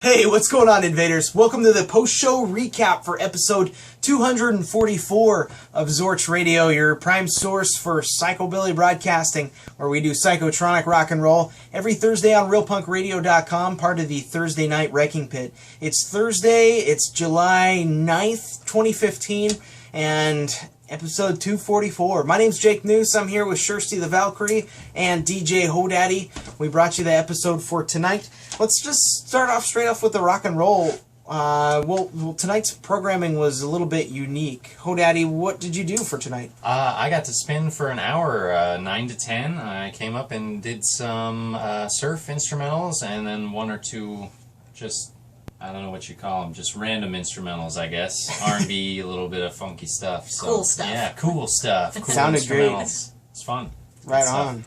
Hey, what's going on, invaders? Welcome to the post-show recap for episode 244 of Zorch Radio, your prime source for psychobilly broadcasting, where we do psychotronic rock and roll every Thursday on realpunkradio.com, part of the Thursday Night Wrecking Pit. It's Thursday, it's July 9th, 2015, and episode 244. My name's Jake Noose. I'm here with Shirsty the Valkyrie and DJ Hodaddy. We brought you the episode for tonight. Let's just start off straight off with the rock and roll. Well, tonight's programming was a little bit unique. Hodaddy, what did you do for tonight? I got to spin for an hour, 9 to 10. I came up and did some surf instrumentals and then one or two just, I don't know what you call them, just random instrumentals, I guess. R&B, a little bit of funky stuff. So, cool stuff. Yeah, cool stuff. Cool Sounded great. It's fun. Right on.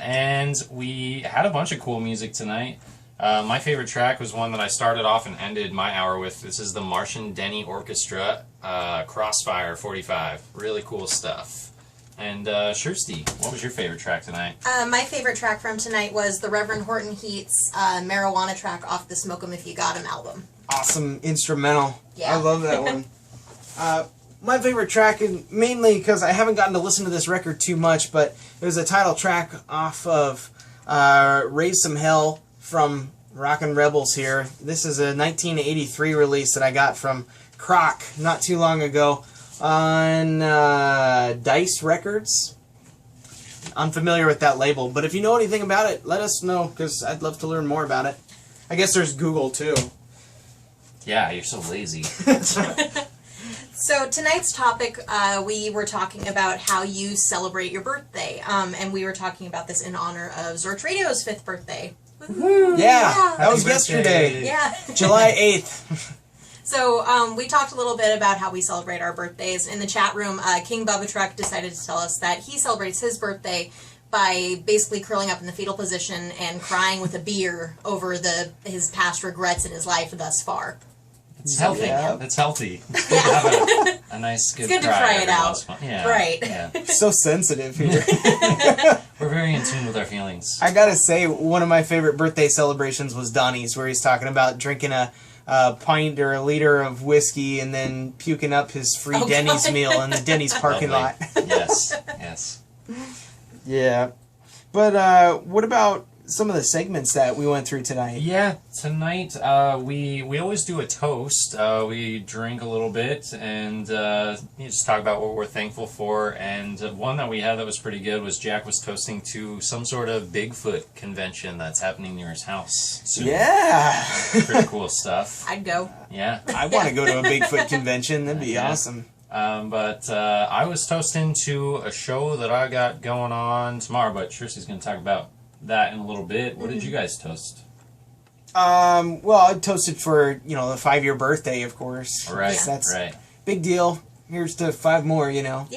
And we had a bunch of cool music tonight. My favorite track was one that I started off and ended my hour with. This is the Martian Denny Orchestra, Crossfire 45. Really cool stuff. And Shirsty, what was your favorite track tonight? My favorite track from tonight was the Reverend Horton Heat's Marijuana track off the Smoke 'Em If You Got 'Em album. Awesome instrumental. Yeah. I love that one. My favorite track, and mainly because I haven't gotten to listen to this record too much, but it was a title track off of Raise Some Hell from Rockin' Rebels here. This is a 1983 release that I got from Croc not too long ago on Dice Records. I'm familiar with that label, but if you know anything about it, let us know, because I'd love to learn more about it. I guess there's Google, too. Yeah, you're so lazy. So tonight's topic, we were talking about how you celebrate your birthday, and we were talking about this in honor of Zorch Radio's 5th birthday. Yeah, that was Happy yesterday. birthday. Yeah. July 8th. So we talked a little bit about how we celebrate our birthdays. In the chat room, King Bubba Truck decided to tell us that he celebrates his birthday by basically curling up in the fetal position and crying with a beer over his past regrets in his life thus far. It's healthy. Yeah. It's healthy. Yeah. Have a nice good It's good to cry cry it every out. once in a while. Yeah. Right. Yeah. So sensitive here. We're very in tune with our feelings. I gotta say, one of my favorite birthday celebrations was Donnie's, where he's talking about drinking a pint or a liter of whiskey and then puking up his free Denny's God. meal in the Denny's parking lot. Yes, yes. Yeah. But what about some of the segments that we went through tonight? Yeah, tonight we always do a toast. We drink a little bit and just talk about what we're thankful for. And one that we had that was pretty good was Jack was toasting to some sort of Bigfoot convention that's happening near his house soon. Yeah. Pretty cool stuff. I'd go. Yeah. I want to go to a Bigfoot convention. That'd be Yeah. awesome. But I was toasting to a show that I got going on tomorrow, but Tristy's going to talk about that in a little bit. What did you guys toast? Well, I toasted for, the 5-year birthday, of course. Right, That's right. big deal. Here's to 5 more, Yeah, and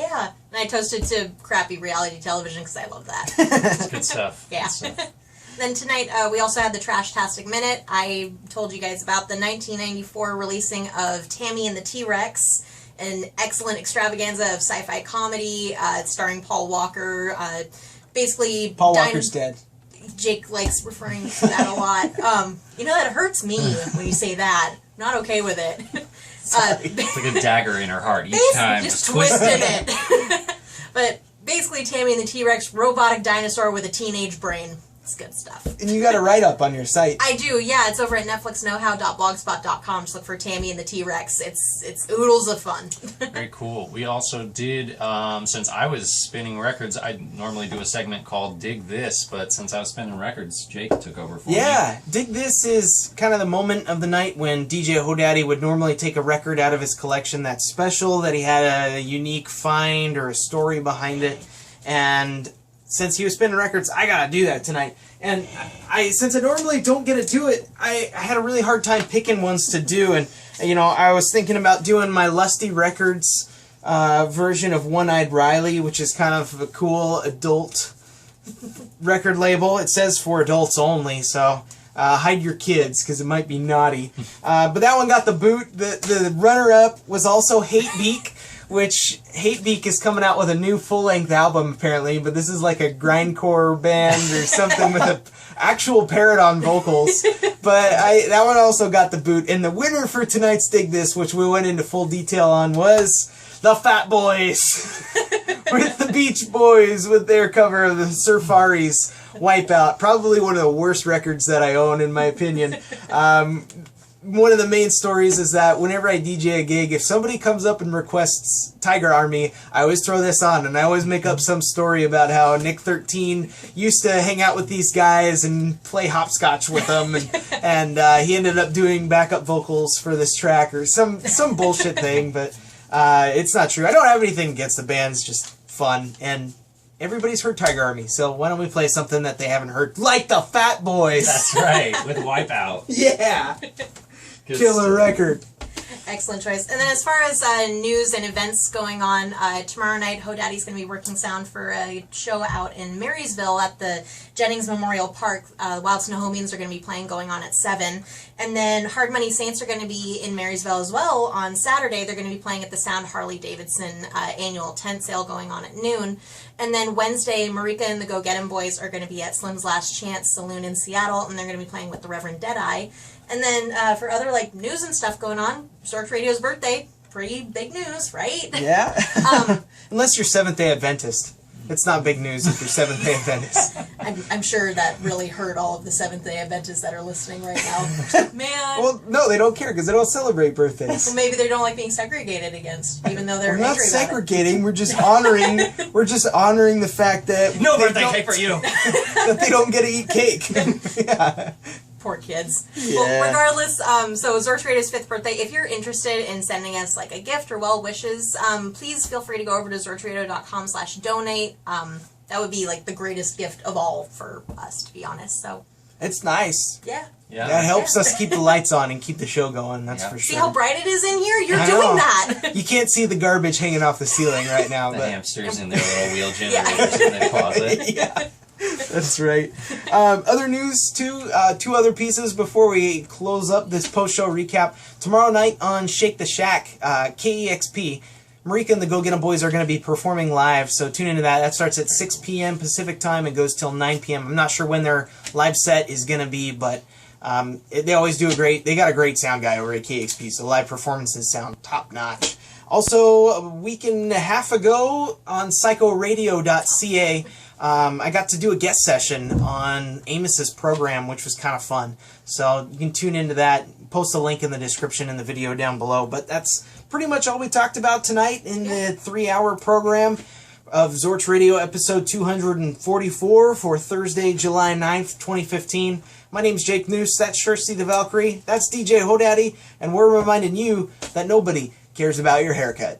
I toasted to crappy reality television because I love that. It's good stuff. Yeah. Good stuff. Then tonight, we also had the Trashtastic Minute. I told you guys about the 1994 releasing of Tammy and the T-Rex, an excellent extravaganza of sci-fi comedy starring Paul Walker. Basically, Paul Walker's dead. Jake likes referring to that a lot. That hurts me when you say that. Not okay with it. It's like a dagger in her heart each time. Just twisting it. But basically, Tammy and the T-Rex, robotic dinosaur with a teenage brain. It's good stuff. And you got a write-up on your site. I do, yeah. It's over at netflixknowhow.blogspot.com. Just look for Tammy and the T-Rex. It's oodles of fun. Very cool. We also did, since I was spinning records, I normally do a segment called Dig This, but since I was spinning records, Jake took over for me. Yeah, Dig This is kind of the moment of the night when DJ Hodaddy would normally take a record out of his collection that's special, that he had a unique find or a story behind it, and since he was spinning records, I gotta do that tonight. And since I normally don't get to do it, I had a really hard time picking ones to do. And, I was thinking about doing my Lusty Records version of One-Eyed Riley, which is kind of a cool adult record label. It says for adults only, so hide your kids, because it might be naughty. But that one got the boot. The runner-up was also Hate Beak, which Hatebeak is coming out with a new full-length album, apparently, but this is like a grindcore band or something with an actual parrot on vocals. But that one also got the boot. And the winner for tonight's Dig This, which we went into full detail on, was the Fat Boys. With the Beach Boys with their cover of the Surfari's Wipeout. Probably one of the worst records that I own, in my opinion. One of the main stories is that whenever I DJ a gig, if somebody comes up and requests Tiger Army, I always throw this on, and I always make up some story about how Nick 13 used to hang out with these guys and play hopscotch with them, and he ended up doing backup vocals for this track, or some bullshit thing, but it's not true. I don't have anything against the band's just fun, and everybody's heard Tiger Army, so why don't we play something that they haven't heard, like the Fat Boys? That's right, with Wipeout. Yeah! Killer record. Excellent choice. And then as far as news and events going on, tomorrow night, Hodaddy's going to be working sound for a show out in Marysville at the Jennings Memorial Park. Wild Snohomians are going to be playing going on at 7. And then Hard Money Saints are going to be in Marysville as well on Saturday. They're going to be playing at the Sound Harley-Davidson annual tent sale going on at noon. And then Wednesday, Marika and the Go Get 'Em Boys are going to be at Slim's Last Chance Saloon in Seattle, and they're going to be playing with the Reverend Deadeye. And then for other news and stuff going on, Zorch Radio's birthday, pretty big news, right? Yeah. Unless you're Seventh-day Adventist. It's not big news if you're Seventh-day Adventist. I'm sure that really hurt all of the Seventh-day Adventists that are listening right now. Man. Well, no, they don't care because they don't celebrate birthdays. Well, maybe they don't like being segregated against, even though they're We're not angry about segregating. We're just honoring. We're just honoring the fact that No birthday cake for you. That they don't get to eat cake. Yeah. Poor kids. Yeah. Well, regardless, so Zorch Radio's 5th birthday, if you're interested in sending us a gift or well wishes, please feel free to go over to zorchradio.com/donate. That would be the greatest gift of all for us, to be honest. So It's nice. yeah. Yeah. That helps us keep the lights on and keep the show going, that's for sure. See how bright it is in here? You're I doing know. that. You can't see the garbage hanging off the ceiling right now. The but hamsters in their little wheel generators in their closet. Yeah. That's right. Other news, two other pieces before we close up this post-show recap. Tomorrow night on Shake the Shack, KEXP, Marika and the Go Get 'Em Boys are going to be performing live, so tune into that. That starts at 6 p.m. Pacific time and goes till 9 p.m. I'm not sure when their live set is going to be, but they always do they got a great sound guy over at KEXP, so live performances sound top-notch. Also, a week and a half ago on psychoradio.ca, I got to do a guest session on Amos's program, which was kind of fun. So you can tune into that. Post a link in the description in the video down below. But that's pretty much all we talked about tonight in the 3-hour program of Zorch Radio episode 244 for Thursday, July 9th, 2015. My name's Jake Noose. That's Shirsty the Valkyrie. That's DJ Hodaddy. And we're reminding you that nobody cares about your haircut.